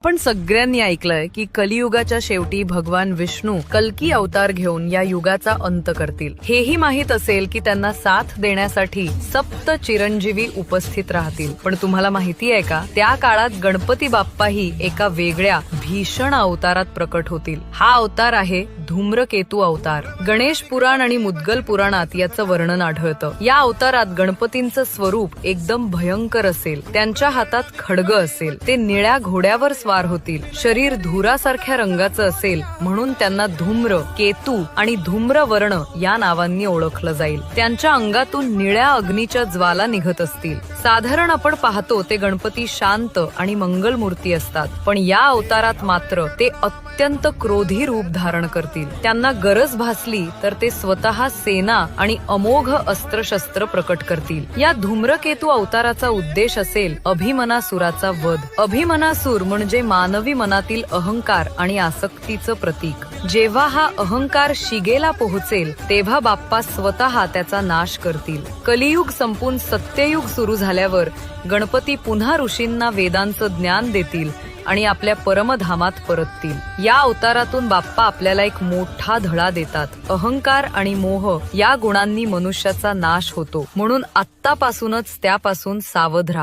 पण सगळ्यांनी ऐकलंय की कलियुगाच्या शेवटी भगवान विष्णू कल्की अवतार घेऊन या युगाचा अंत करतील. हेही माहित असेल की त्यांना साथ देण्यासाठी सप्त चिरंजीवी उपस्थित राहतील. पण तुम्हाला माहिती आहे का, त्या काळात गणपती बाप्पाही एका वेगळ्या भीषण अवतारात प्रकट होतील. हा अवतार आहे धूम्रकेतू अवतार. गणेश पुराण आणि मुद्गल पुराणात याचं वर्णन आढळतं. या अवतारात गणपतींचं स्वरूप एकदम भयंकर असेल. त्यांच्या हातात खड्ग असेल. ते निळ्या घोड्यावर स्वार होतील. शरीर धुरासारख्या रंगाचं असेल म्हणून त्यांना धूम्र, केतू आणि धूम्रवर्ण या नावांनी ओळखलं जाईल. त्यांच्या अंगातून निळ्या अग्नीच्या ज्वाला निघत असतील. साधारण आपण पाहतो ते गणपती शांत आणि मंगलमूर्ती असतात, पण या अवतारात मात्र ते अत्यंत क्रोधी रूप धारण करतील. त्यांना गरज भासली तर ते स्वतः सेना आणि अमोघ अस्त्रशस्त्र प्रकट करतील. या धूम्रकेतू अवताराचा उद्देश असेल अभिमनासुराचा वध. अभिमनासूर म्हणजे मानवी मनातील अहंकार आणि आसक्तीचं प्रतीक. जेव्हा हा अहंकार शिगेला पोहोचेल तेव्हा बाप्पा स्वतः त्याचा नाश करतील. कलियुग संपून सत्ययुग सुरू झाल्यावर गणपती पुन्हा ऋषींना वेदांचं ज्ञान देतील आणि आपल्या परमधामात परततील. या अवतारातून बाप्पा आपल्याला एक मोठा धडा देतात. अहंकार आणि मोह या गुणांनी मनुष्याचा नाश होतो, म्हणून आत्तापासूनच त्यापासून सावध राहा.